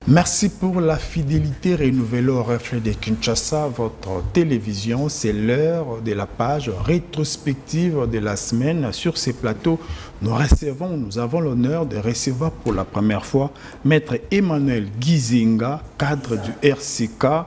Merci pour la fidélité renouvelée au reflet de Kinshasa, votre télévision. C'est l'heure de la page rétrospective de la semaine. Sur ces plateaux, nous avons l'honneur de recevoir pour la première fois Maître Emmanuel Gizenga, cadre du RCK,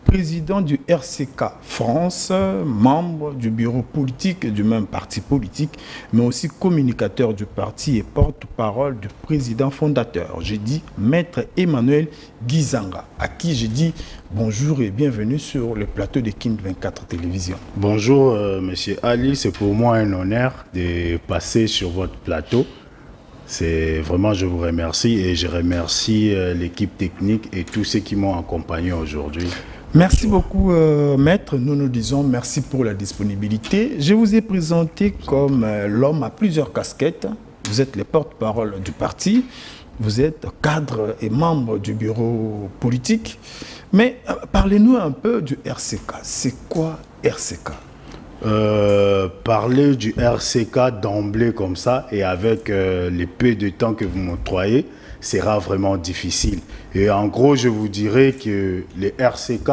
président du RCK France, membre du bureau politique du même parti politique, mais aussi communicateur du parti et porte-parole du président fondateur. J'ai dit Maître Emmanuel Gizenga, à qui j'ai dit bonjour et bienvenue sur le plateau de Kin 24 Télévision. Bonjour Monsieur Ali, c'est pour moi un honneur de passer sur votre plateau. C'est vraiment, je vous remercie et je remercie l'équipe technique et tous ceux qui m'ont accompagné aujourd'hui. Merci beaucoup, Maître. Nous disons merci pour la disponibilité. Je vous ai présenté comme l'homme à plusieurs casquettes. Vous êtes le porte-parole du parti, vous êtes cadre et membre du bureau politique. Mais parlez-nous un peu du RCK. C'est quoi RCK? Parler du RCK d'emblée comme ça et avec les peu de temps que vous m'octroyez sera vraiment difficile. Et en gros, je vous dirais que le RCK,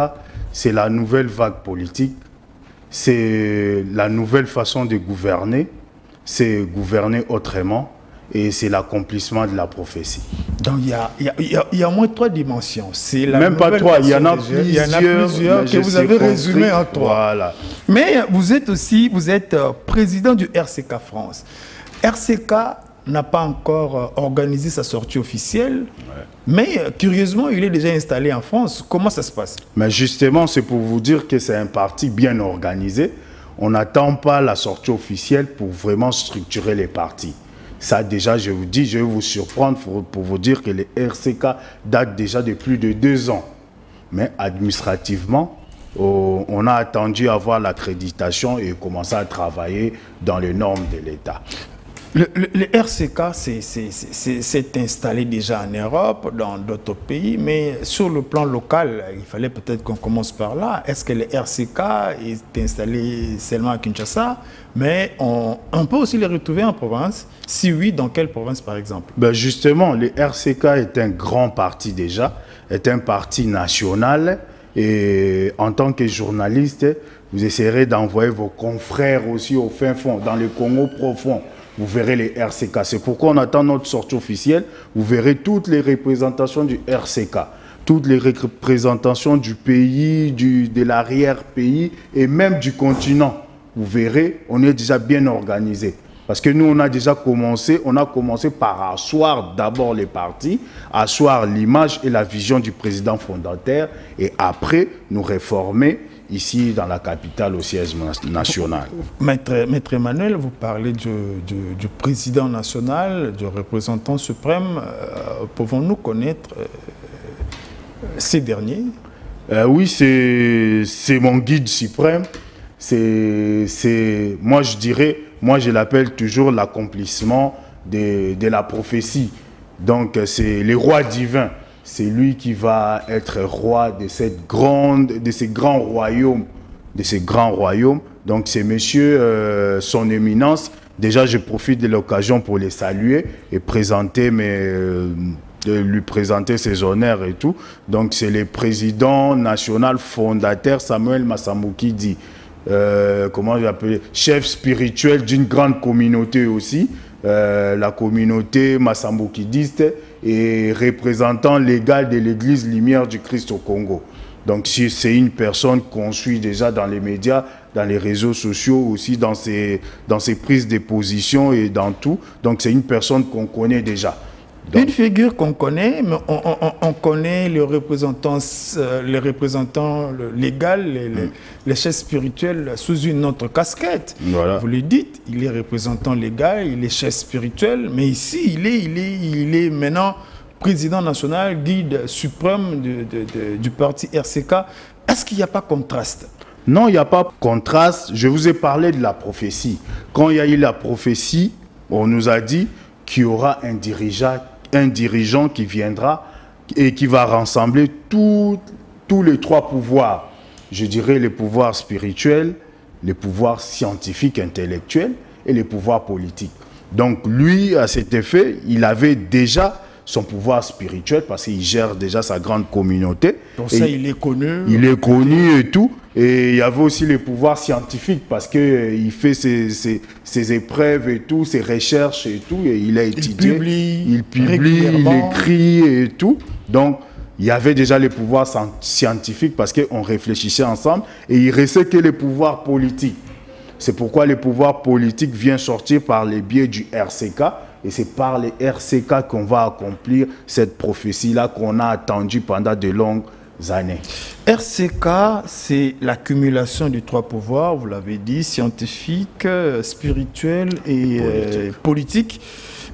c'est la nouvelle vague politique, c'est la nouvelle façon de gouverner, c'est gouverner autrement et c'est l'accomplissement de la prophétie. Donc il y a au moins 3 dimensions. Même pas 3, il y en a plusieurs que vous avez résumé en 3. Voilà. Mais vous êtes aussi président du RCK France. RCK n'a pas encore organisé sa sortie officielle, mais curieusement, il est déjà installé en France. Comment ça se passe? Mais justement, c'est pour vous dire que c'est un parti bien organisé. On n'attend pas la sortie officielle pour vraiment structurer les partis. Ça déjà, je vous dis, je vais vous surprendre pour vous dire que le RCK date déjà de plus de 2 ans. Mais administrativement, on a attendu avoir l'accréditation et commencer à travailler dans les normes de l'État. Le RCK s'est installé déjà en Europe, dans d'autres pays, mais sur le plan local, il fallait peut-être qu'on commence par là. Est-ce que le RCK est installé seulement à Kinshasa, mais on peut aussi le retrouver en province? Si oui, dans quelle province par exemple? Ben justement, le RCK est un grand parti déjà, est un parti national et en tant que journaliste, vous essayerez d'envoyer vos confrères aussi au fin fond, dans le Congo profond. Vous verrez les RCK. C'est pourquoi on attend notre sortie officielle. Vous verrez toutes les représentations du RCK, toutes les représentations du pays, de l'arrière-pays et même du continent. Vous verrez, on est déjà bien organisé. Parce que nous, on a déjà commencé, par asseoir d'abord les partis, asseoir l'image et la vision du président fondateur et après nous réformer ici dans la capitale au siège national. Maître Emmanuel, vous parlez du président national, du représentant suprême. Pouvons-nous connaître ces derniers? Oui, c'est mon guide suprême. Moi, je dirais, moi je l'appelle toujours l'accomplissement de la prophétie. Donc, c'est le roi divin. C'est lui qui va être roi de ces grands royaumes. Donc c'est monsieur, son éminence. Déjà, je profite de l'occasion pour les saluer et lui présenter ses honneurs et tout. Donc c'est le président national fondateur Samuel Massambouki, comment j'appelle, chef spirituel d'une grande communauté aussi. La communauté massamboukidiste et représentant légal de l'église Lumière du Christ au Congo. Donc c'est une personne qu'on suit déjà dans les médias, dans les réseaux sociaux aussi, dans ses prises de position et dans tout. Donc c'est une personne qu'on connaît déjà. Donc, une figure qu'on connaît, mais on connaît le représentant légal, les chefs spirituels sous une autre casquette. Voilà. Vous le dites, il est représentant légal, il est chef spirituel, mais ici, il est maintenant président national, guide suprême du parti RCK. Est-ce qu'il n'y a pas contraste? Non, il n'y a pas contraste. Je vous ai parlé de la prophétie. Quand il y a eu la prophétie, on nous a dit qu'il y aura un dirigeant qui viendra et qui va rassembler tous les 3 pouvoirs. Je dirais les pouvoirs spirituels, les pouvoirs scientifiques, intellectuels et les pouvoirs politiques. Donc lui, à cet effet, il avait déjà son pouvoir spirituel parce qu'il gère déjà sa grande communauté. Pour ça, il est connu. Il est connu et tout. Et il y avait aussi les pouvoirs scientifiques parce qu'il fait ses épreuves et tout, ses recherches et tout. Et il a étudié. Il publie, il écrit et tout. Donc, il y avait déjà les pouvoirs scientifiques parce qu'on réfléchissait ensemble. Et il restait que les pouvoirs politiques. C'est pourquoi les pouvoirs politiques viennent sortir par les biais du RCK. Et c'est par les RCK qu'on va accomplir cette prophétie-là qu'on a attendue pendant de longues années. RCK, c'est l'accumulation des trois pouvoirs, vous l'avez dit, scientifique, spirituel et politique.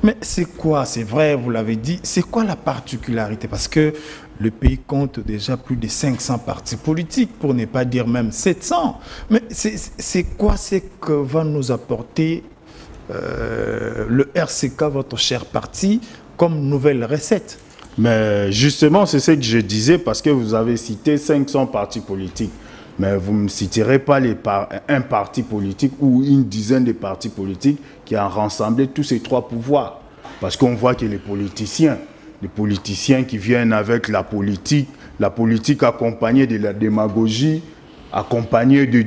Mais c'est quoi, c'est vrai, vous l'avez dit, c'est quoi la particularité? Parce que le pays compte déjà plus de 500 partis politiques, pour ne pas dire même 700. Mais c'est quoi ce que va nous apporter le RCK, votre cher parti, comme nouvelle recette? Mais justement, c'est ce que je disais, parce que vous avez cité 500 partis politiques. Mais vous ne me citerez pas un parti politique ou une dizaine de partis politiques qui a rassemblé tous ces trois pouvoirs. Parce qu'on voit que les politiciens qui viennent avec la politique accompagnée de la démagogie, accompagnée de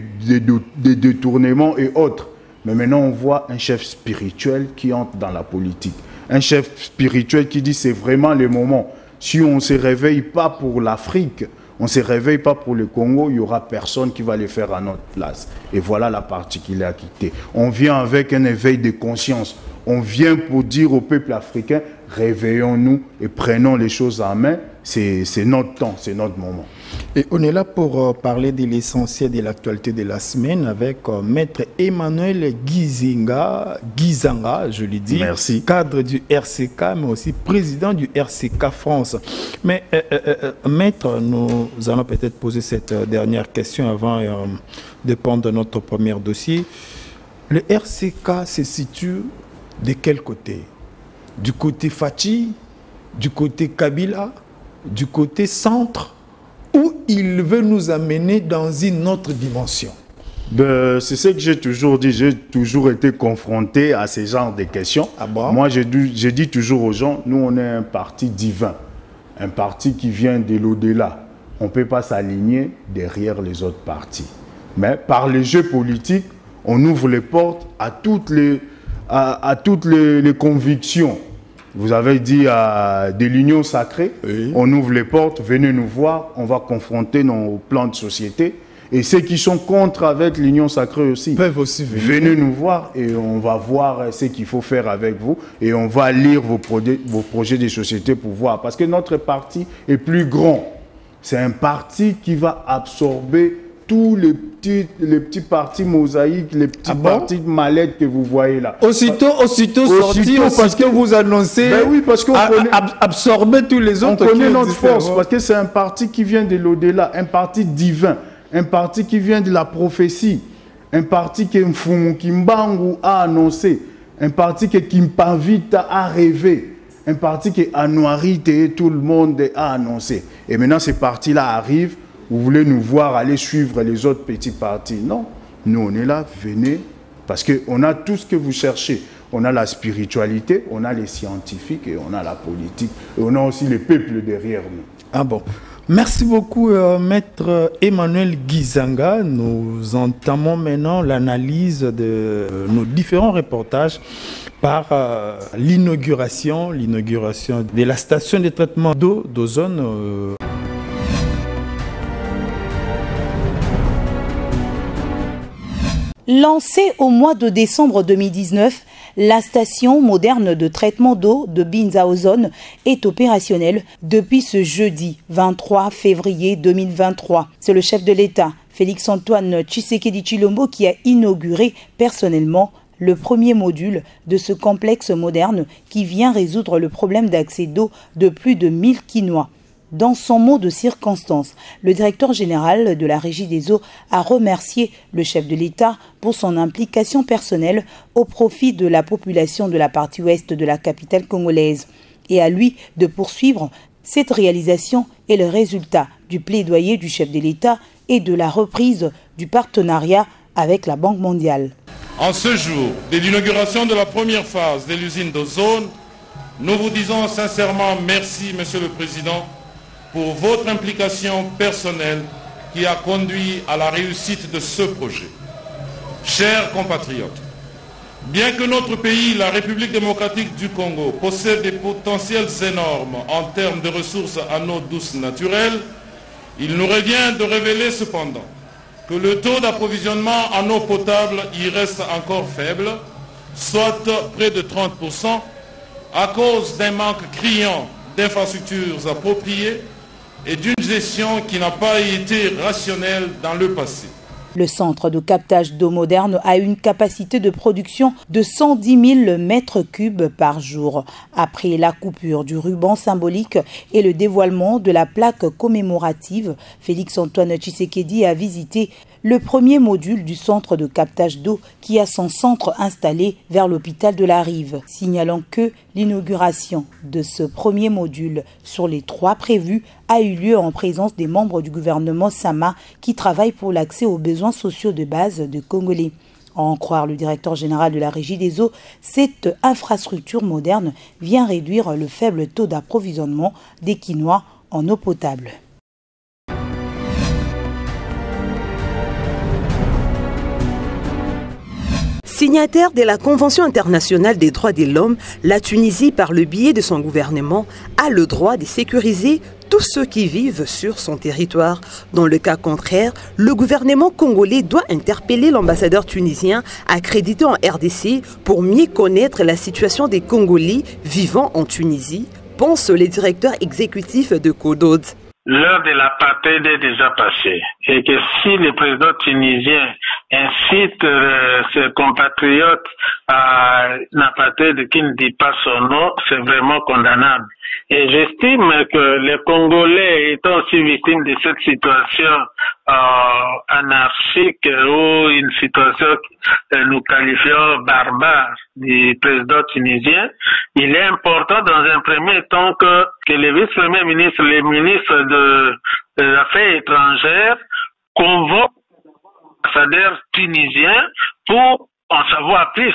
détournements et autres. Mais maintenant, on voit un chef spirituel qui entre dans la politique. Un chef spirituel qui dit c'est vraiment le moment. Si on ne se réveille pas pour l'Afrique, on ne se réveille pas pour le Congo, il n'y aura personne qui va le faire à notre place. Et voilà la particularité. On vient avec un éveil de conscience. On vient pour dire au peuple africain, réveillons-nous et prenons les choses en main. C'est notre temps, c'est notre moment. Et on est là pour parler de l'essentiel de l'actualité de la semaine avec Maître Emmanuel Gizanga, je l'ai dit. Merci. Cadre du RCK, mais aussi président du RCK France. Mais Maître, nous allons peut-être poser cette dernière question avant de prendre notre premier dossier. Le RCK se situe de quel côté? Du côté Fachi, du côté Kabila, du côté centre, où il veut nous amener dans une autre dimension? C'est ce que j'ai toujours dit. J'ai toujours été confronté à ce genre de questions. Ah bon? Moi, j'ai dit toujours aux gens, nous, on est un parti divin. Un parti qui vient de l'au-delà. On ne peut pas s'aligner derrière les autres partis. Mais par les jeux politiques, on ouvre les portes à toutes les convictions. Vous avez dit de l'union sacrée, oui. On ouvre les portes, venez nous voir, on va confronter nos plans de société. Et ceux qui sont contre avec l'union sacrée aussi, peuvent aussi venir. Venez nous voir et on va voir ce qu'il faut faire avec vous. Et on va lire vos projets de société pour voir. Parce que notre parti est plus grand. C'est un parti qui va absorber tous les petits partis mosaïques, les petits partis de mallettes que vous voyez là. Aussitôt sorti, parce que vous annoncez, ben oui, parce qu'on absorber tous les autres. On connaît notre force, parce que c'est un parti qui vient de l'au-delà, un parti divin, un parti qui vient de la prophétie, un parti qui Mbangu a annoncé, un parti qui m'invite à rêver, un parti qui a noirri tout le monde a annoncé. Et maintenant, ces partis-là arrivent. Vous voulez nous voir aller suivre les autres petits partis? Non, nous on est là, venez, parce qu'on a tout ce que vous cherchez. On a la spiritualité, on a les scientifiques et on a la politique. Et on a aussi les peuples derrière nous. Ah bon. Merci beaucoup, Maître Emmanuel Gizanga. Nous entamons maintenant l'analyse de nos différents reportages par l'inauguration de la station de traitement d'eau d'Ozone. Lancée au mois de décembre 2019, la station moderne de traitement d'eau de Binza Ozone est opérationnelle depuis ce jeudi 23 février 2023. C'est le chef de l'État, Félix-Antoine Tshisekedi Tshilombo, qui a inauguré personnellement le premier module de ce complexe moderne qui vient résoudre le problème d'accès d'eau de plus de 1000 Kinois. Dans son mot de circonstance, le directeur général de la Régie des eaux a remercié le chef de l'État pour son implication personnelle au profit de la population de la partie ouest de la capitale congolaise et à lui de poursuivre cette réalisation et le résultat du plaidoyer du chef de l'État et de la reprise du partenariat avec la Banque mondiale. En ce jour de l'inauguration de la première phase de l'usine d'Ozone, Nous vous disons sincèrement merci, Monsieur le Président, pour votre implication personnelle qui a conduit à la réussite de ce projet. Chers compatriotes, bien que notre pays, la République démocratique du Congo, possède des potentiels énormes en termes de ressources en eau douce naturelle, il nous revient de révéler cependant que le taux d'approvisionnement en eau potable y reste encore faible, soit près de 30%, à cause d'un manque criant d'infrastructures appropriées et d'une gestion qui n'a pas été rationnelle dans le passé. Le centre de captage d'eau moderne a une capacité de production de 110 000 mètres cubes par jour. Après la coupure du ruban symbolique et le dévoilement de la plaque commémorative, Félix-Antoine Tshisekedi a visité le premier module du centre de captage d'eau qui a son centre installé vers l'hôpital de la Rive, signalant que l'inauguration de ce premier module sur les 3 prévus a eu lieu en présence des membres du gouvernement Sama qui travaillent pour l'accès aux besoins sociaux de base de Congolais. À en croire le directeur général de la Régie des eaux, cette infrastructure moderne vient réduire le faible taux d'approvisionnement des Quinois en eau potable. Signataire de la Convention internationale des droits de l'homme, la Tunisie, par le biais de son gouvernement, a le droit de sécuriser tous ceux qui vivent sur son territoire. Dans le cas contraire, le gouvernement congolais doit interpeller l'ambassadeur tunisien accrédité en RDC pour mieux connaître la situation des Congolais vivant en Tunisie, pense le directeur exécutif de CODOD. L'heure de l'apartheid est déjà passée et que si le président tunisien incite ses compatriotes à une apartheid qui ne dit pas son nom, c'est vraiment condamnable. Et j'estime que les Congolais étant aussi victimes de cette situation anarchique ou une situation que nous qualifions barbare du président tunisien, il est important dans un premier temps que le vice-premier ministre, les ministres des Affaires étrangères convoquent l'ambassadeur tunisien pour en savoir plus.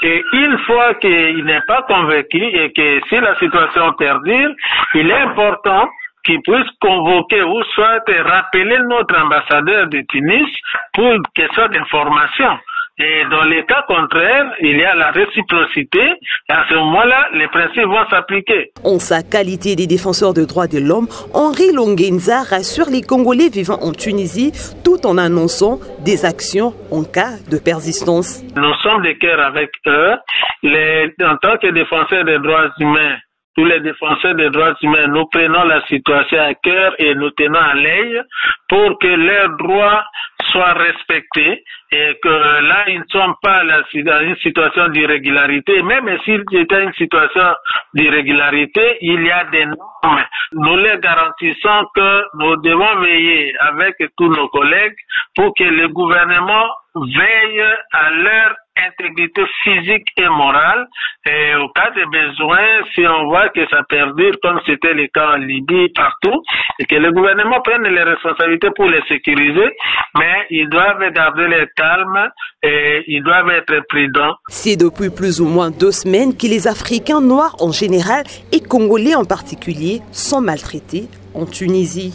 Et une fois qu'il n'est pas convaincu et que si la situation perdure, il est important qu'il puisse convoquer ou soit rappeler notre ambassadeur de Tunis pour une question d'information. Et dans les cas contraires, il y a la réciprocité et à ce moment-là, les principes vont s'appliquer. En sa qualité de défenseur des droits de l'homme, Henri Longenza rassure les Congolais vivant en Tunisie tout en annonçant des actions en cas de persistance. Nous sommes de cœur avec eux. En tant que défenseurs des droits humains, tous les défenseurs des droits humains, nous prenons la situation à cœur et nous tenons à l'œil pour que leurs droits soient respectés et que là, ils ne sont pas dans une situation d'irrégularité. Même s'il était une situation d'irrégularité, il y a des normes. Nous les garantissons que nous devons veiller avec tous nos collègues pour que le gouvernement veille à leur intégrité physique et morale et au cas de besoin, si on voit que ça perdure comme c'était le cas en Libye partout et que le gouvernement prenne les responsabilités pour les sécuriser, mais ils doivent garder le calme et ils doivent être prudents. C'est depuis plus ou moins 2 semaines que les Africains noirs en général et Congolais en particulier sont maltraités en Tunisie.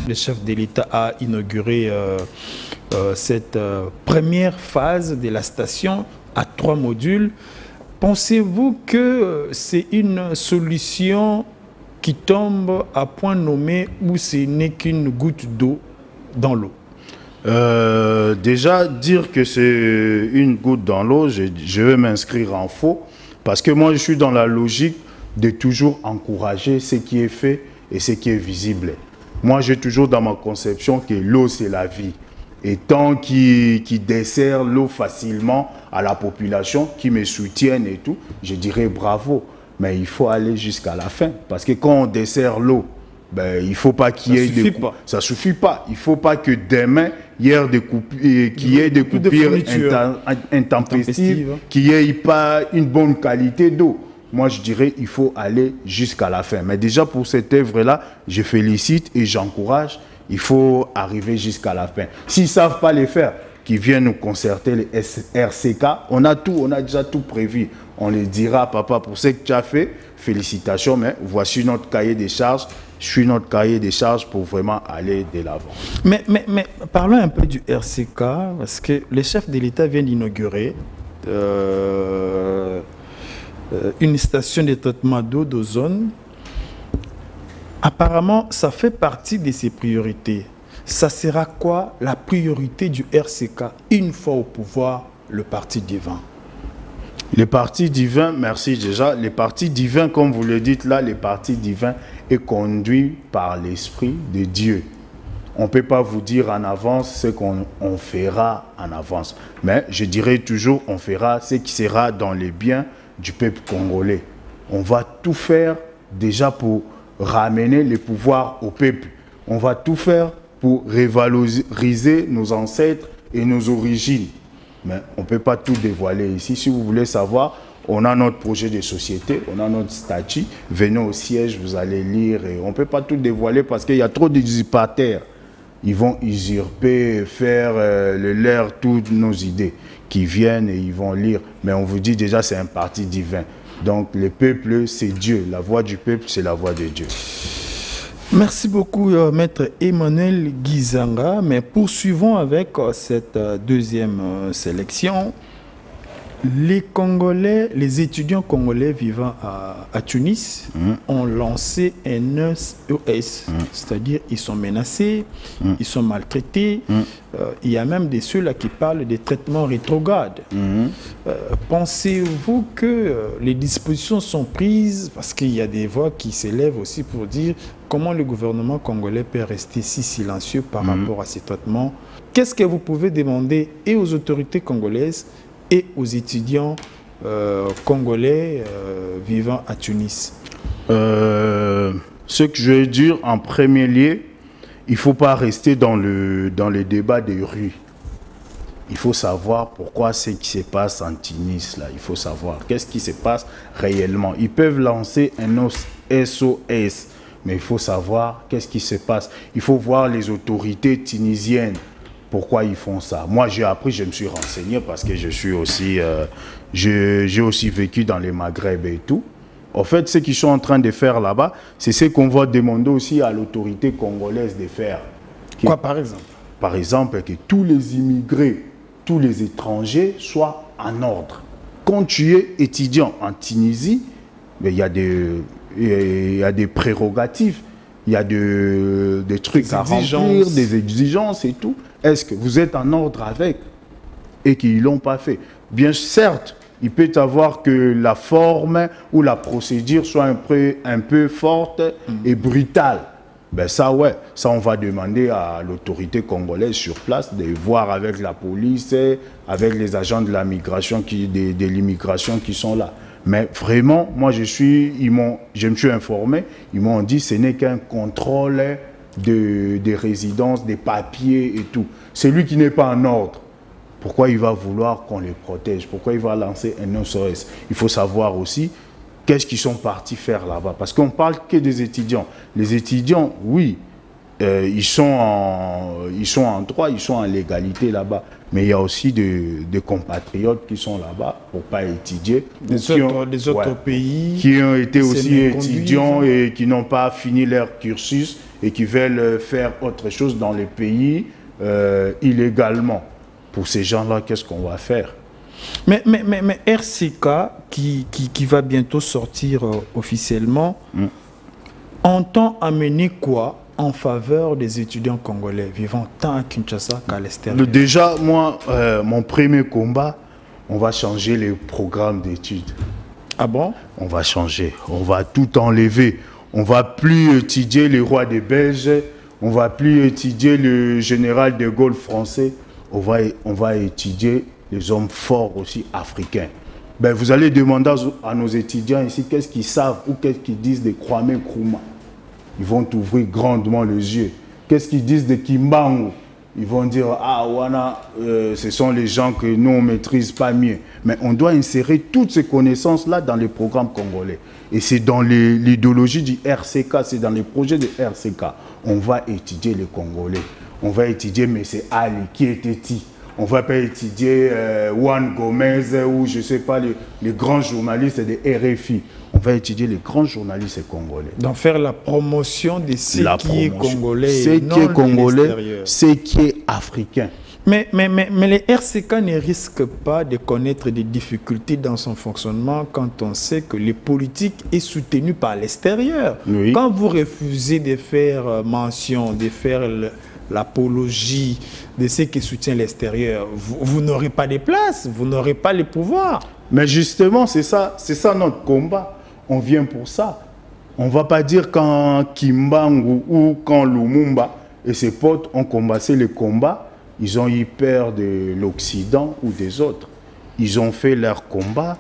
Le chef de l'État a inauguré cette première phase de la station à 3 modules. Pensez-vous que c'est une solution qui tombe à point nommé ou ce n'est qu'une goutte d'eau dans l'eau? Déjà, dire que c'est une goutte dans l'eau, je vais m'inscrire en faux parce que moi, je suis dans la logique de toujours encourager ce qui est fait et ce qui est visible. Moi, j'ai toujours dans ma conception que l'eau, c'est la vie. Et tant qu'ils desserrent l'eau facilement à la population, qui me soutiennent et tout, je dirais bravo. Mais il faut aller jusqu'à la fin. Parce que quand on dessert l'eau, ben, il ne faut pas qu'il y ait des coupures. Ça ne suffit pas. Il ne faut pas que demain, qu'il y ait des coupures intempestives, qu'il n'y ait pas une bonne qualité d'eau. Moi, je dirais qu'il faut aller jusqu'à la fin. Mais déjà, pour cette œuvre-là, je félicite et j'encourage. Il faut arriver jusqu'à la fin. S'ils ne savent pas les faire, qui viennent nous concerter, les RCK. On a tout, on a déjà tout prévu. On les dira, papa, pour ce que tu as fait, félicitations, mais voici notre cahier des charges. Je suis notre cahier des charges pour vraiment aller de l'avant. Mais parlons un peu du RCK, parce que le chef de l'État vient d'inaugurer une station de traitement d'eau d'ozone. Apparemment, ça fait partie de ses priorités. Ça sera quoi la priorité du RCK une fois au pouvoir, le parti divin? Les partis divins, merci déjà. Les partis divins, comme vous le dites là, les partis divins est conduit par l'Esprit de Dieu. On ne peut pas vous dire en avance ce qu'on fera en avance. Mais je dirais toujours, on fera ce qui sera dans les biens du peuple congolais. On va tout faire déjà pour ramener les pouvoirs au peuple. On va tout faire pour revaloriser nos ancêtres et nos origines. Mais on ne peut pas tout dévoiler ici. Si vous voulez savoir, on a notre projet de société, on a notre statut. Venez au siège, vous allez lire. Et on ne peut pas tout dévoiler parce qu'il y a trop d'usurpateurs. Ils vont usurper, faire leur toutes nos idées qui viennent et ils vont lire. Mais on vous dit déjà, c'est un parti divin. Donc le peuple, c'est Dieu. La voix du peuple, c'est la voix de Dieu. Merci beaucoup, Maître Emmanuel Gizanga. Mais poursuivons avec cette deuxième sélection. Les Congolais, les étudiants congolais vivant à Tunis ont lancé un SOS, c'est-à-dire ils sont menacés, ils sont maltraités. Il y a même des ceux-là qui parlent des traitements rétrogrades. Pensez-vous que les dispositions sont prises, parce qu'il y a des voix qui s'élèvent aussi pour dire comment le gouvernement congolais peut rester si silencieux par rapport à ces traitements? Qu'est-ce que vous pouvez demander et aux autorités congolaises et aux étudiants congolais vivant à Tunis? Ce que je veux dire en premier lieu, il ne faut pas rester dans les débats des rues. Il faut savoir pourquoi ce qui se passe en Tunis, là. Il faut savoir qu'est-ce qui se passe réellement. Ils peuvent lancer un SOS, mais il faut savoir qu'est-ce qui se passe. Il faut voir les autorités tunisiennes. Pourquoi ils font ça? Moi, j'ai appris, je me suis renseigné parce que je suis aussi, j'ai aussi vécu dans les Maghreb et tout. En fait, ce qu'ils sont en train de faire là-bas, c'est ce qu'on va demander aussi à l'autorité congolaise de faire. Quoi, par exemple? Par exemple, que tous les immigrés, tous les étrangers soient en ordre. Quand tu es étudiant en Tunisie, il y a des prérogatives, il y a des trucs à remplir, des exigences et tout. Est-ce que vous êtes en ordre avec et qu'ils ne l'ont pas fait? Bien certes, il peut y avoir que la forme ou la procédure soit un peu forte et brutale. Ben ça, ouais, ça on va demander à l'autorité congolaise sur place de voir avec la police, avec les agents de la migration, de l'immigration qui sont là. Mais vraiment, moi je me suis informé, ils m'ont dit que ce n'est qu'un contrôle des résidences, des papiers et tout. Celui qui n'est pas en ordre, pourquoi il va vouloir qu'on les protège? Pourquoi il va lancer un SOS? Il faut savoir aussi qu'est-ce qu'ils sont partis faire là-bas. Parce qu'on ne parle que des étudiants. Les étudiants, oui, ils sont en droit, ils sont en légalité là-bas. Mais il y a aussi des compatriotes qui sont là-bas pour ne pas étudier. Des autres pays. Qui ont été aussi étudiants et qui n'ont pas fini leur cursus et qui veulent faire autre chose dans les pays illégalement. Pour ces gens-là, qu'est-ce qu'on va faire? Mais RCK, qui va bientôt sortir officiellement, entend amener quoi en faveur des étudiants congolais vivant tant à Kinshasa qu'à l'extérieur? Déjà, moi, mon premier combat, on va changer les programmes d'études. Ah bon? On va changer, on va tout enlever. On ne va plus étudier les rois des Belges, on ne va plus étudier le général de Gaulle français, on va étudier les hommes forts aussi africains. Ben, vous allez demander à nos étudiants ici qu'est-ce qu'ils savent ou qu'est-ce qu'ils disent de Kwame Nkrumah. Ils vont ouvrir grandement les yeux. Qu'est-ce qu'ils disent de Kimbangu? Ils vont dire, ah, Wana, ce sont les gens que nous, on ne maîtrise pas mieux. Mais on doit insérer toutes ces connaissances-là dans les programmes congolais. Et c'est dans l'idéologie du RCK, c'est dans les projets de RCK. On va étudier les Congolais. On va étudier M. Ali, qui était-il? On ne va pas étudier Juan Gomez ou je ne sais pas les grands journalistes de RFI. On va étudier les grands journalistes congolais. Donc faire la promotion de ce qui est congolais. Ce qui est congolais, ce qui est africain. Mais les RCK ne risquent pas de connaître des difficultés dans son fonctionnement quand on sait que les politiques est soutenue par l'extérieur. Oui. Quand vous refusez de faire mention, de faire l'apologie de ce qui soutient l'extérieur, vous n'aurez pas de place, vous n'aurez pas le pouvoir. Mais justement, c'est ça notre combat. On vient pour ça. On ne va pas dire quand Kimbangu ou quand Lumumba et ses potes ont combattu les combats, ils ont eu peur de l'Occident ou des autres. Ils ont fait leur combat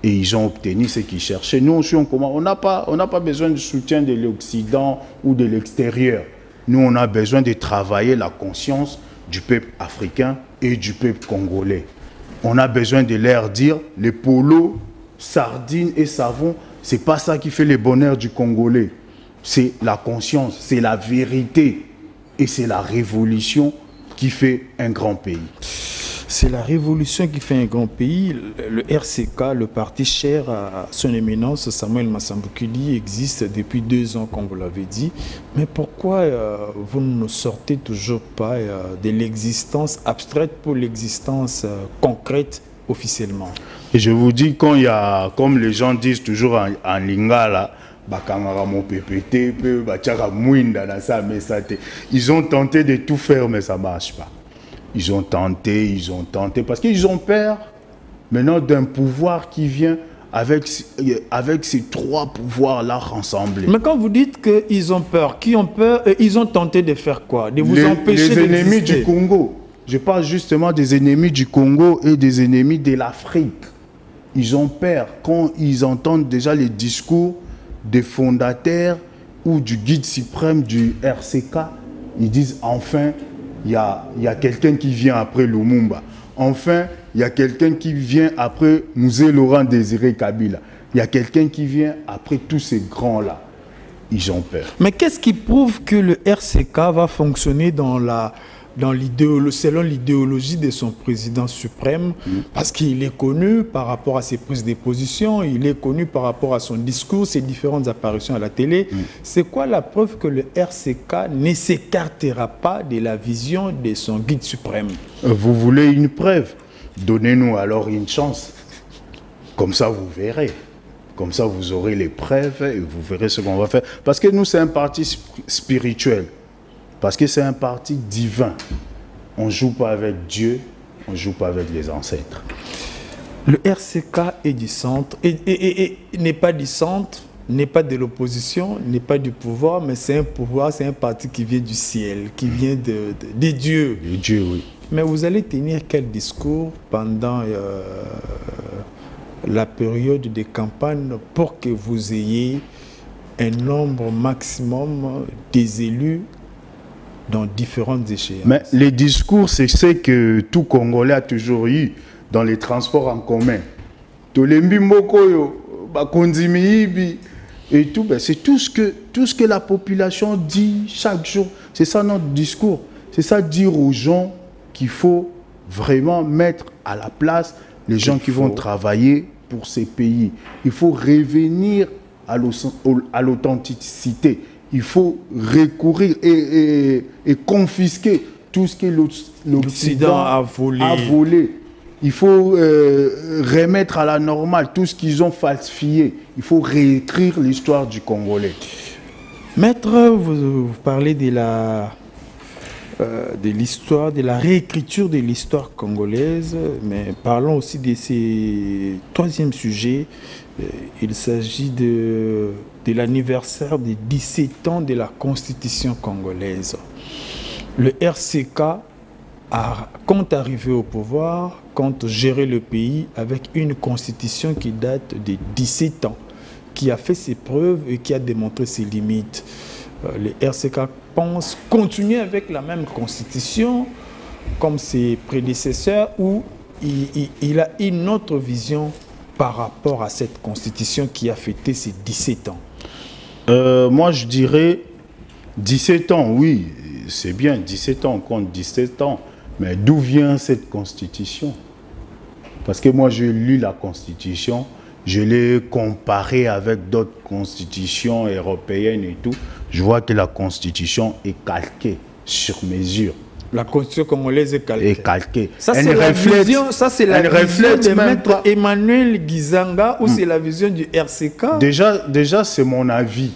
et ils ont obtenu ce qu'ils cherchaient. Nous aussi, on n'a pas besoin de soutien de l'Occident ou de l'extérieur. Nous, on a besoin de travailler la conscience du peuple africain et du peuple congolais. On a besoin de leur dire, les polos, sardines et savons, ce n'est pas ça qui fait le bonheur du Congolais. C'est la conscience, c'est la vérité et c'est la révolution qui fait un grand pays. C'est la révolution qui fait un grand pays. Le RCK, le parti cher à son éminence, Samuel Massambukili, existe depuis 2 ans, comme vous l'avez dit. Mais pourquoi vous ne sortez toujours pas de l'existence abstraite pour l'existence concrète officiellement? Et je vous dis, quand il y a, comme les gens disent toujours en lingala, ils ont tenté de tout faire, mais ça ne marche pas. Ils ont tenté, parce qu'ils ont peur maintenant d'un pouvoir qui vient avec ces 3 pouvoirs-là rassemblés. Mais quand vous dites qu'ils ont peur, qui ont peur, ils ont tenté de faire quoi? De vous empêcher d'exister? Les ennemis du Congo. Je parle justement des ennemis du Congo et des ennemis de l'Afrique. Ils ont peur quand ils entendent déjà les discours des fondateurs ou du guide suprême du RCK. Ils disent enfin, il y a quelqu'un qui vient après Lumumba. Enfin, il y a quelqu'un qui vient après Mouzé Laurent Désiré Kabila. Il y a quelqu'un qui vient après tous ces grands-là. Ils ont peur. Mais qu'est-ce qui prouve que le RCK va fonctionner selon l'idéologie de son président suprême, parce qu'il est connu par rapport à ses prises de position, il est connu par rapport à son discours, ses différentes apparitions à la télé. C'est quoi la preuve que le RCK ne s'écartera pas de la vision de son guide suprême? Vous voulez une preuve? Donnez-nous alors une chance. Comme ça, vous verrez. Comme ça, vous aurez les preuves et vous verrez ce qu'on va faire. Parce que nous, c'est un parti spirituel. Parce que c'est un parti divin. On ne joue pas avec Dieu, on ne joue pas avec les ancêtres. Le RCK est du centre, et n'est pas du centre, n'est pas de l'opposition, n'est pas du pouvoir, mais c'est un pouvoir, c'est un parti qui vient du ciel, qui vient des dieux. Les dieux, oui. Mais vous allez tenir quel discours pendant la période de campagne pour que vous ayez un nombre maximum des élus dans différentes échéances? Mais les discours, c'est ce que tout Congolais a toujours eu dans les transports en commun. Tolembi Mokoyo, Bakondimi et tout, c'est tout ce que la population dit chaque jour. C'est ça notre discours. C'est ça dire aux gens qu'il faut vraiment mettre à la place les gens qui vont travailler pour ces pays. Il faut revenir à l'authenticité. Il faut recourir et confisquer tout ce que l'Occident a volé. Il faut remettre à la normale tout ce qu'ils ont falsifié. Il faut réécrire l'histoire du Congolais. Maître, vous parlez de l'histoire, de la réécriture de l'histoire congolaise, mais parlons aussi de ce 3e sujet. Il s'agit de l'anniversaire des 17 ans de la Constitution congolaise. Le RCK compte arriver au pouvoir, compte gérer le pays avec une constitution qui date de 17 ans, qui a fait ses preuves et qui a démontré ses limites. Le RCK pense continuer avec la même constitution comme ses prédécesseurs, ou il a une autre vision par rapport à cette constitution qui a fêté ses 17 ans? Moi, je dirais 17 ans, oui, c'est bien, 17 ans, on compte 17 ans. Mais d'où vient cette constitution? Parce que moi, j'ai lu la constitution, je l'ai comparée avec d'autres constitutions européennes et tout. Je vois que la constitution est calquée sur mesure. La constitution congolaise est calquée. Est calquée. Ça, c'est la vision, ça, c'est la vision de maître Emmanuel Guizanga ou c'est la vision du RCK? Déjà c'est mon avis.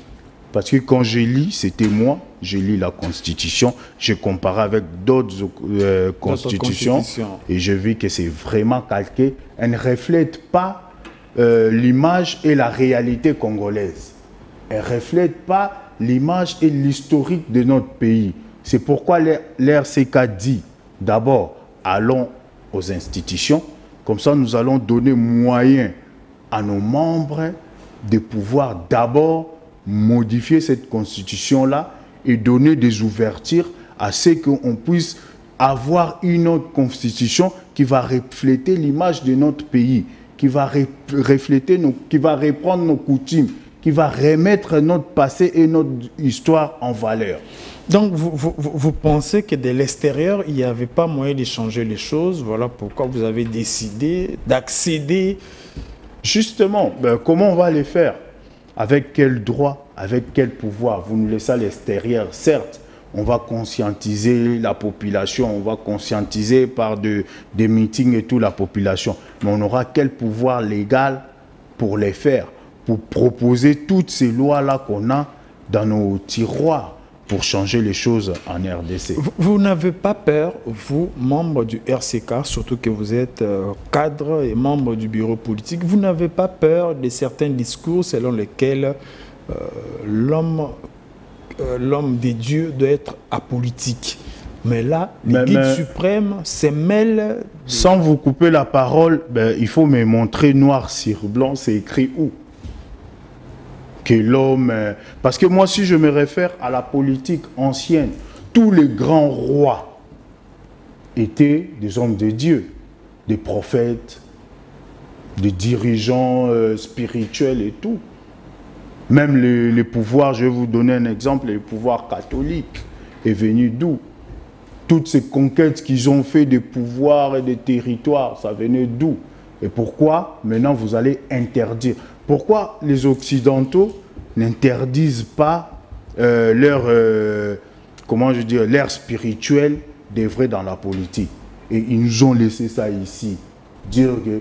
Parce que quand je lis, c'était moi, je lis la Constitution, je compare avec d'autres constitutions et je vis que c'est vraiment calqué. Elle ne reflète pas l'image et la réalité congolaise. Elle ne reflète pas l'image et l'historique de notre pays. C'est pourquoi l'RCK dit, d'abord, allons aux institutions, comme ça nous allons donner moyen à nos membres de pouvoir d'abord modifier cette constitution-là et donner des ouvertures à ce qu'on puisse avoir une autre constitution qui va refléter l'image de notre pays, qui va refléter qui va reprendre nos coutumes, qui va remettre notre passé et notre histoire en valeur. Donc, vous pensez que de l'extérieur, il n'y avait pas moyen de changer les choses. Voilà pourquoi vous avez décidé d'accéder. Justement, comment on va les faire? Avec quel droit? Avec quel pouvoir? Vous nous laissez à l'extérieur. Certes, on va conscientiser la population, on va conscientiser par des meetings et tout la population. Mais on aura quel pouvoir légal pour les faire? Pour proposer toutes ces lois-là qu'on a dans nos tiroirs pour changer les choses en RDC. Vous n'avez pas peur, vous, membres du RCK, surtout que vous êtes cadre et membre du bureau politique, vous n'avez pas peur de certains discours selon lesquels l'homme des dieux doit être apolitique? Mais là, le guide suprême se mêle... Sans vous couper la parole, il faut me montrer noir sur blanc, c'est écrit où? Que l'homme... Parce que moi, si je me réfère à la politique ancienne, tous les grands rois étaient des hommes de Dieu, des prophètes, des dirigeants spirituels et tout. Même les pouvoirs, je vais vous donner un exemple, les pouvoirs catholiques est venu d'où? Toutes ces conquêtes qu'ils ont fait des pouvoirs et des territoires, ça venait d'où? Et pourquoi maintenant vous allez interdire? Pourquoi les Occidentaux n'interdisent pas leur spirituel d'œuvrer dans la politique? Et ils nous ont laissé ça ici. Dire que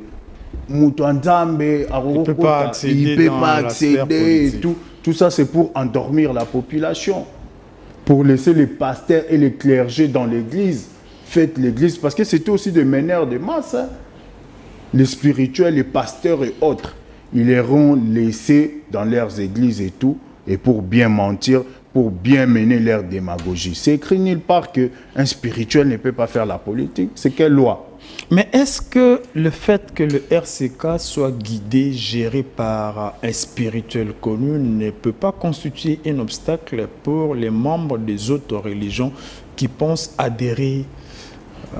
Moutouandambe, il ne peut pas accéder et tout. Tout ça, c'est pour endormir la population. Pour laisser les pasteurs et les clergés dans l'église. Faites l'église, parce que c'était aussi des meneurs de masse. Hein. Les spirituels, les pasteurs et autres. Ils les ont laissés dans leurs églises et tout, et pour bien mentir, pour bien mener leur démagogie. C'est écrit nulle part qu'un spirituel ne peut pas faire la politique. C'est quelle loi? Mais est-ce que le fait que le RCK soit guidé, géré par un spirituel connu, ne peut pas constituer un obstacle pour les membres des autres religions qui pensent adhérer?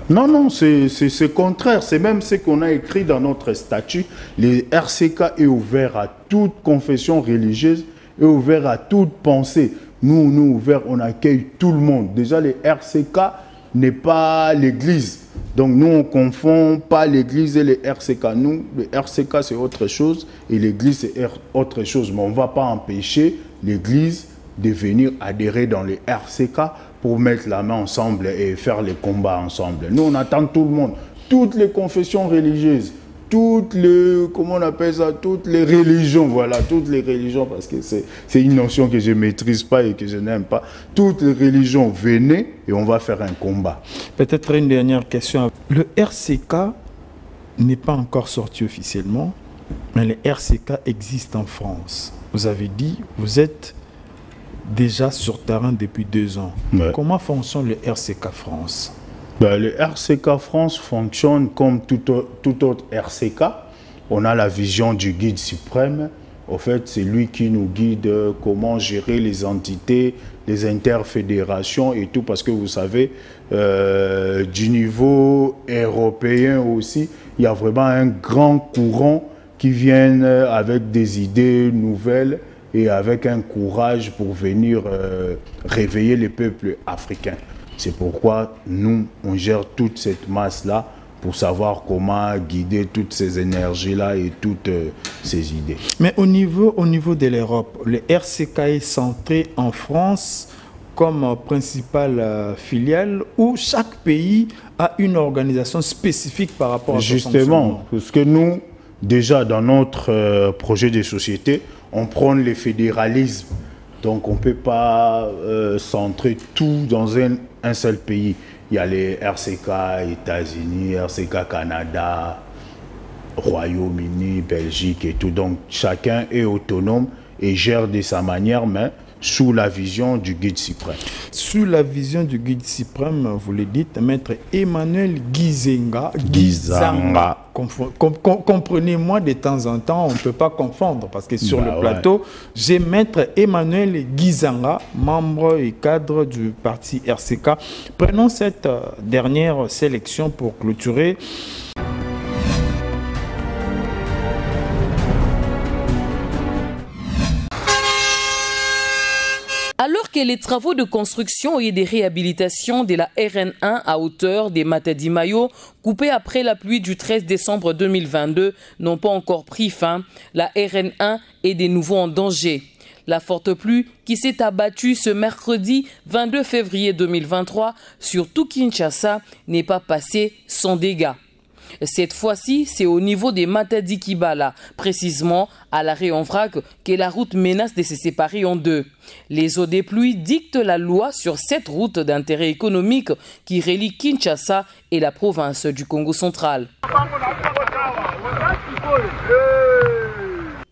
Non, non, c'est contraire. C'est même ce qu'on a écrit dans notre statut. Le RCK est ouvert à toute confession religieuse, est ouvert à toute pensée. Nous, ouverts, on accueille tout le monde. Déjà, le RCK n'est pas l'église. Donc, nous, on ne confond pas l'église et le RCK. Nous, le RCK, c'est autre chose et l'église, c'est autre chose. Mais on ne va pas empêcher l'église de venir adhérer dans le RCK pour mettre la main ensemble et faire les combats ensemble. Nous, on attend tout le monde. Toutes les confessions religieuses, toutes les, comment on appelle ça, toutes les religions, voilà, toutes les religions, parce que c'est une notion que je ne maîtrise pas et que je n'aime pas. Toutes les religions, venez et on va faire un combat. Peut-être une dernière question. Le RCK n'est pas encore sorti officiellement, mais le RCK existe en France. Vous avez dit, vous êtes déjà sur terrain depuis 2 ans. Ouais. Comment fonctionne le RCK France? Le RCK France fonctionne comme tout autre RCK. On a la vision du guide suprême. En fait, c'est lui qui nous guide comment gérer les entités, les interfédérations et tout. Parce que vous savez, du niveau européen aussi, il y a vraiment un grand courant qui vient avec des idées nouvelles et avec un courage pour venir réveiller les peuples africains. C'est pourquoi nous, on gère toute cette masse-là pour savoir comment guider toutes ces énergies-là et toutes ces idées. Mais au niveau de l'Europe, le RCK est centré en France comme principale filiale où chaque pays a une organisation spécifique par rapport à son fonctionnement. Justement, parce que nous, déjà dans notre projet de société, on prend le fédéralisme. Donc on ne peut pas centrer tout dans un seul pays. Il y a les RCK États-Unis, RCK Canada, Royaume-Uni, Belgique et tout. Donc chacun est autonome et gère de sa manière, mais sous la vision du guide suprême. Sous la vision du guide suprême, vous le dites, maître Emmanuel Gizanga. Comprenez-moi, de temps en temps, on ne peut pas confondre parce que sur le plateau, j'ai maître Emmanuel Gizanga, membre et cadre du parti RCK. Prenons cette dernière sélection pour clôturer. Alors que les travaux de construction et de réhabilitation de la RN1 à hauteur des Matadi-Mayo, coupés après la pluie du 13 décembre 2022, n'ont pas encore pris fin, la RN1 est de nouveau en danger. La forte pluie qui s'est abattue ce mercredi 22 février 2023 sur tout Kinshasa n'est pas passée sans dégâts. Cette fois-ci, c'est au niveau des Matadi-Kibala, précisément à l'arrêt en vrac, que la route menace de se séparer en deux. Les eaux des pluies dictent la loi sur cette route d'intérêt économique qui relie Kinshasa et la province du Congo central.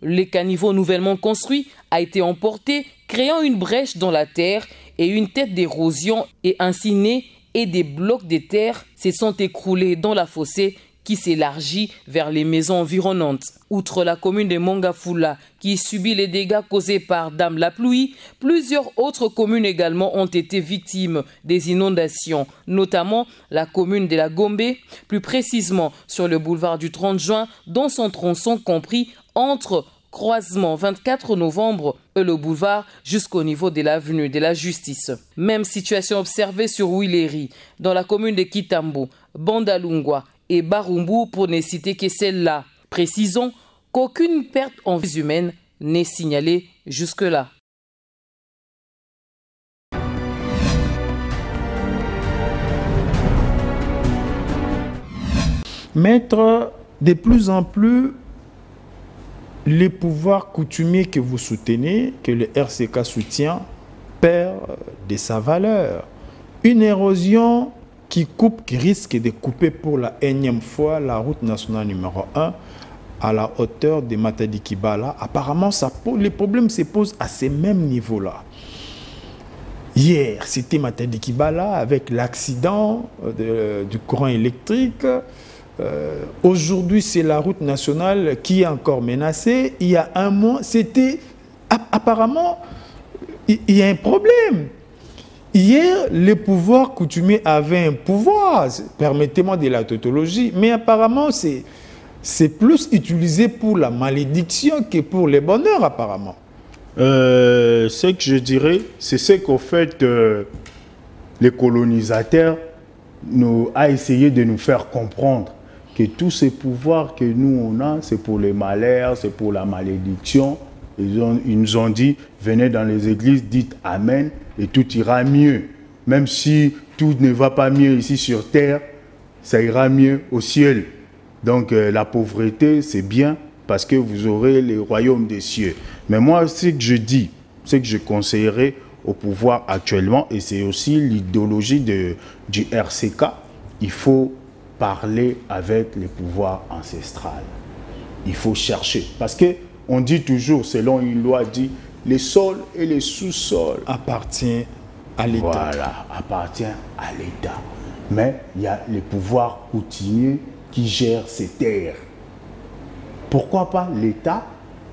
Le caniveau nouvellement construit a été emporté, créant une brèche dans la terre et une tête d'érosion et ainsi né et des blocs de terre se sont écroulés dans la fossée qui s'élargit vers les maisons environnantes. Outre la commune de Mongafula, qui subit les dégâts causés par Dame la pluie, plusieurs autres communes également ont été victimes des inondations, notamment la commune de la Gombe, plus précisément sur le boulevard du 30 juin, dont son tronçon compris entre croisement 24 novembre et le boulevard jusqu'au niveau de l'avenue de la Justice. Même situation observée sur Wileri, dans la commune de Kitambo, Bandalungwa et Barumbu pour ne citer que celle-là. Précisons qu'aucune perte en vie humaine n'est signalée jusque-là. Maître, de plus en plus, les pouvoirs coutumiers que vous soutenez, que le RCK soutient, perd de sa valeur. Une érosion qui risque de couper pour la énième fois la route nationale numéro 1 à la hauteur de Matadi-Kibala. Apparemment, les problèmes se posent à ces mêmes niveaux-là. Hier, c'était Matadi-Kibala avec l'accident du courant électrique. Aujourd'hui, c'est la route nationale qui est encore menacée. Il y a un mois, c'était... Apparemment, il y a un problème. Hier, les pouvoirs coutumiers avaient un pouvoir, permettez-moi de la tautologie, mais apparemment, c'est plus utilisé pour la malédiction que pour le bonheur, apparemment. Ce que je dirais, c'est ce qu'au fait, les colonisateurs ont essayé de nous faire comprendre que tous ces pouvoirs que nous on a, c'est pour les malheurs, c'est pour la malédiction. Ils nous ont dit, venez dans les églises, dites Amen et tout ira mieux. Même si tout ne va pas mieux ici sur terre, ça ira mieux au ciel. Donc la pauvreté, c'est bien parce que vous aurez le royaume des cieux. Mais moi, ce que je dis, ce que je conseillerais au pouvoir actuellement, et c'est aussi l'idéologie du RCK, il faut parler avec les pouvoirs ancestrales. Il faut chercher. Parce que on dit toujours, selon une loi, dit les sols et les sous-sols appartiennent à l'État. Voilà, appartient à l'État. Mais il y a les pouvoirs coutumiers qui gèrent ces terres. Pourquoi pas l'État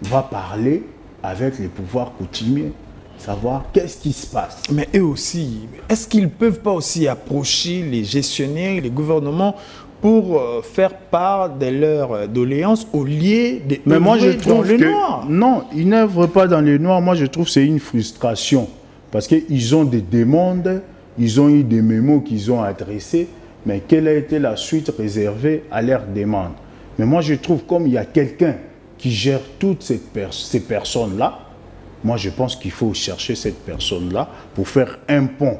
va parler avec les pouvoirs coutumiers, savoir qu'est-ce qui se passe. Mais eux aussi, est-ce qu'ils ne peuvent pas aussi approcher les gestionnaires, les gouvernements pour faire part de leurs doléances au lieu de... Mais moi je trouve que... Non, ils n'œuvrent pas dans le noir. Moi je trouve que c'est une frustration. Parce qu'ils ont des demandes ils ont eu des mémos qu'ils ont adressés, mais quelle a été la suite réservée à leurs demandes? Mais moi, je trouve comme il y a quelqu'un qui gère toutes ces personnes-là, moi, je pense qu'il faut chercher cette personne-là pour faire un pont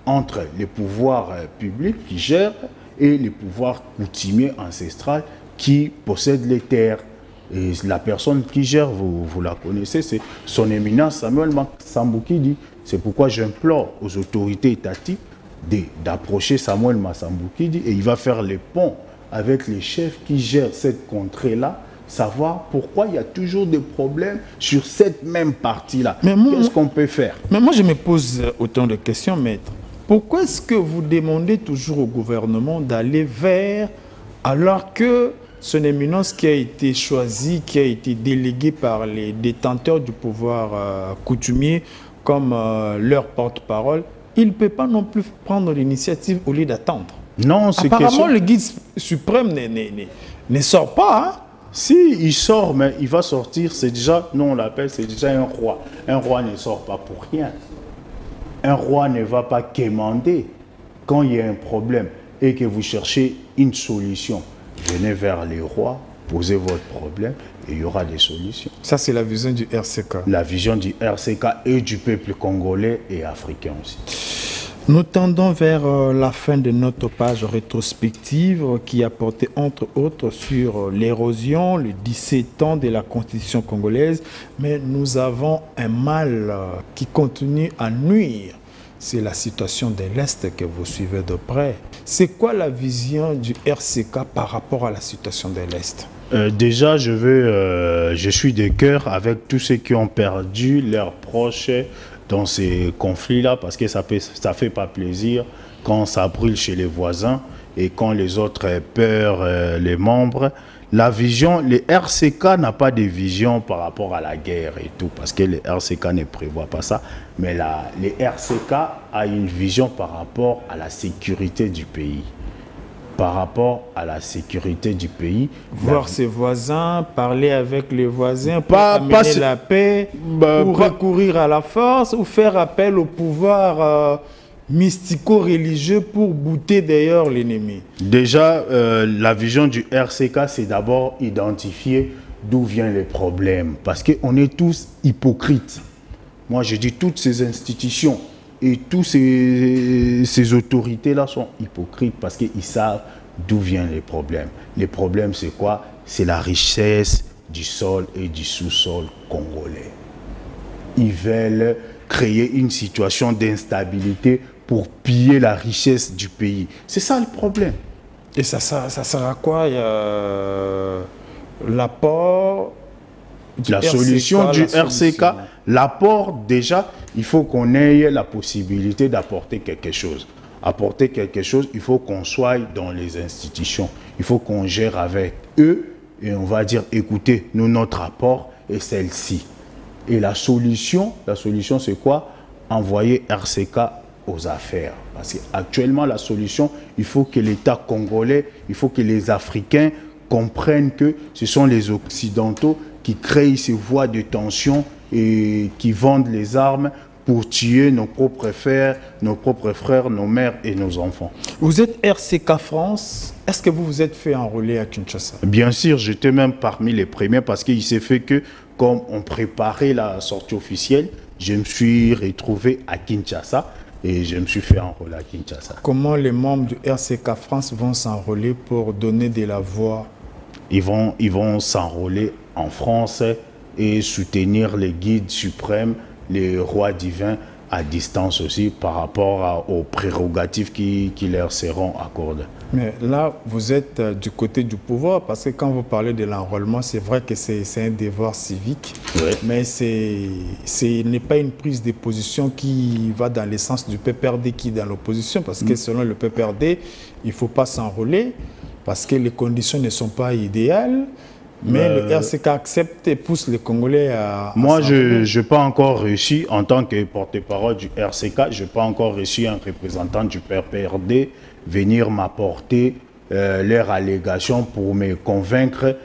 entre les pouvoirs publics qui gèrent et les pouvoirs coutumiers ancestraux qui possèdent les terres. Et la personne qui gère, vous la connaissez, c'est son éminence Samuel Massamboukidi. C'est pourquoi j'implore aux autorités étatiques d'approcher Samuel Massamboukidi et il va faire les ponts avec les chefs qui gèrent cette contrée-là, savoir pourquoi il y a toujours des problèmes sur cette même partie-là. Qu'est-ce qu'on peut faire? Mais moi, je me pose autant de questions, maître. Pourquoi est-ce que vous demandez toujours au gouvernement d'aller vers, alors que son éminence qui a été choisi, qui a été délégué par les détenteurs du pouvoir coutumier comme leur porte-parole, il ne peut pas non plus prendre l'initiative au lieu d'attendre? Non, c'est apparemment, le guide suprême ne sort pas. Hein? Si, il sort, mais il va sortir, c'est déjà, nous on l'appelle, c'est déjà un roi. Un roi ne sort pas pour rien. Un roi ne va pas quémander quand il y a un problème et que vous cherchez une solution. Venez vers les rois, posez votre problème et il y aura des solutions. Ça, c'est la vision du RCK. La vision du RCK et du peuple congolais et africain aussi. Nous tendons vers la fin de notre page rétrospective qui a porté entre autres sur l'érosion, les 17 ans de la Constitution congolaise, mais nous avons un mal qui continue à nuire. C'est la situation de l'Est que vous suivez de près. C'est quoi la vision du RCK par rapport à la situation de l'Est? Déjà, je suis de cœur avec tous ceux qui ont perdu leurs proches dans ces conflits-là, parce que ça fait pas plaisir quand ça brûle chez les voisins et quand les autres perdent les membres. La vision, le RCK n'a pas de vision par rapport à la guerre et tout, parce que le RCK ne prévoit pas ça, mais le RCK a une vision par rapport à la sécurité du pays. Par rapport à la sécurité du pays. Voir ses voisins, parler avec les voisins pour amener la paix, ou recourir à la force, ou faire appel au pouvoir mystico-religieux pour bouter d'ailleurs l'ennemi. Déjà, la vision du RCK, c'est d'abord identifier d'où viennent les problèmes. Parce qu'on est tous hypocrites. Moi, je dis toutes ces institutions et toutes ces autorités-là sont hypocrites parce qu'ils savent d'où viennent les problèmes. Les problèmes, c'est quoi? C'est la richesse du sol et du sous-sol congolais. Ils veulent créer une situation d'instabilité pour piller la richesse du pays. C'est ça le problème. Et ça sert à quoi? L'apport... La solution du RCK, l'apport, déjà, il faut qu'on ait la possibilité d'apporter quelque chose. Apporter quelque chose, il faut qu'on soit dans les institutions. Il faut qu'on gère avec eux et on va dire, écoutez, nous, notre apport est celle-ci. Et la solution c'est quoi? Envoyer RCK aux affaires. Parce qu'actuellement, la solution, il faut que l'État congolais, il faut que les Africains comprennent que ce sont les Occidentaux qui créent ces voies de tension et qui vendent les armes pour tuer nos propres frères, nos mères et nos enfants. Vous êtes RCK France. Est-ce que vous vous êtes fait enrôler à Kinshasa? Bien sûr, j'étais même parmi les premiers parce qu'il s'est fait que, comme on préparait la sortie officielle, je me suis retrouvé à Kinshasa et je me suis fait enrôler à Kinshasa. Comment les membres du RCK France vont s'enrôler pour donner de la voix? Ils vont s'enrôler en France et soutenir les guides suprêmes, les rois divins à distance aussi par rapport aux prérogatives qui leur seront accordées. Mais là, vous êtes du côté du pouvoir parce que quand vous parlez de l'enrôlement, c'est vrai que c'est un devoir civique, oui. Mais ce n'est pas une prise de position qui va dans le sens du PPRD qui est dans l'opposition parce que selon le PPRD, il ne faut pas s'enrôler parce que les conditions ne sont pas idéales. Mais le RCK accepte et pousse les Congolais à... Moi, je n'ai pas encore réussi, en tant que porte-parole du RCK, je n'ai pas encore réussi un représentant du PPRD venir m'apporter leurs allégations pour me convaincre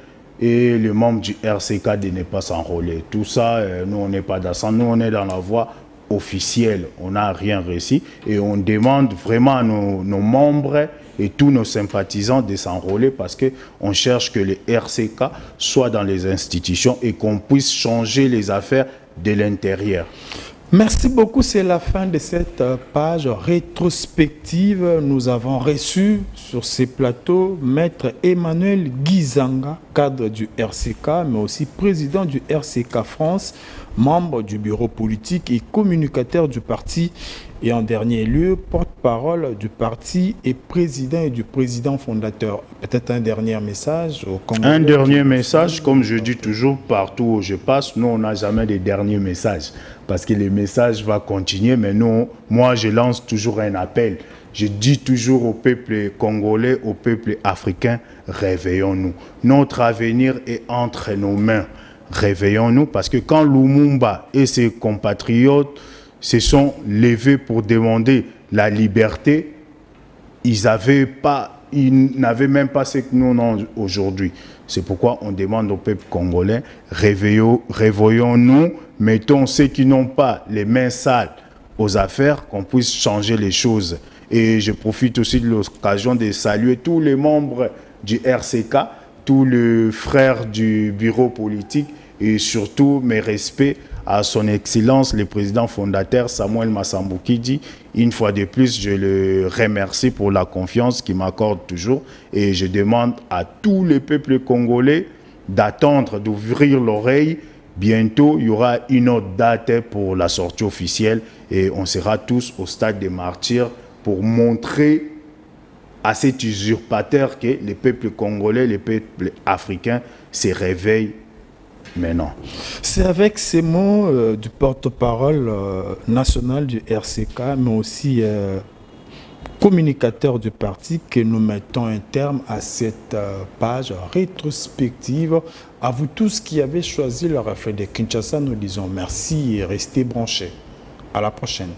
et les membres du RCK de ne pas s'enrôler. Tout ça, nous, on n'est pas dans ça. Nous, on est dans la voie officielle, on n'a rien reçu et on demande vraiment à nos membres et tous nos sympathisants de s'enrôler parce qu'on cherche que les RCK soient dans les institutions et qu'on puisse changer les affaires de l'intérieur. Merci beaucoup, c'est la fin de cette page rétrospective. Nous avons reçu sur ces plateaux Maître Emmanuel Guizanga, cadre du RCK, mais aussi président du RCK France, membre du bureau politique et communicateur du parti, et en dernier lieu, porte-parole du parti et du président fondateur. Peut-être un dernier message au Congolais. Un dernier message, comme je dis toujours, partout où je passe, nous, on n'a jamais de dernier message. Parce que les messages vont continuer, mais nous, moi, je lance toujours un appel. Je dis toujours au peuple congolais, au peuple africain, réveillons-nous. Notre avenir est entre nos mains. Réveillons-nous, parce que quand Lumumba et ses compatriotes se sont levés pour demander la liberté, ils n'avaient même pas ce que nous avons aujourd'hui. C'est pourquoi on demande au peuple congolais, réveillons-nous, mettons ceux qui n'ont pas les mains sales aux affaires, qu'on puisse changer les choses. Et je profite aussi de l'occasion de saluer tous les membres du RCK, tous les frères du bureau politique et surtout mes respects à son Excellence, le président fondateur Samuel Massambukidi. Une fois de plus, je le remercie pour la confiance qu'il m'accorde toujours et je demande à tous les peuples congolais d'attendre, d'ouvrir l'oreille. Bientôt, il y aura une autre date pour la sortie officielle et on sera tous au stade des martyrs pour montrer à cet usurpateur que les peuples congolais, les peuples africains se réveillent maintenant. C'est avec ces mots du porte-parole national du RCK, mais aussi communicateur du parti, que nous mettons un terme à cette page rétrospective. À vous tous qui avez choisi le reflet de Kinshasa, nous disons merci et restez branchés. À la prochaine.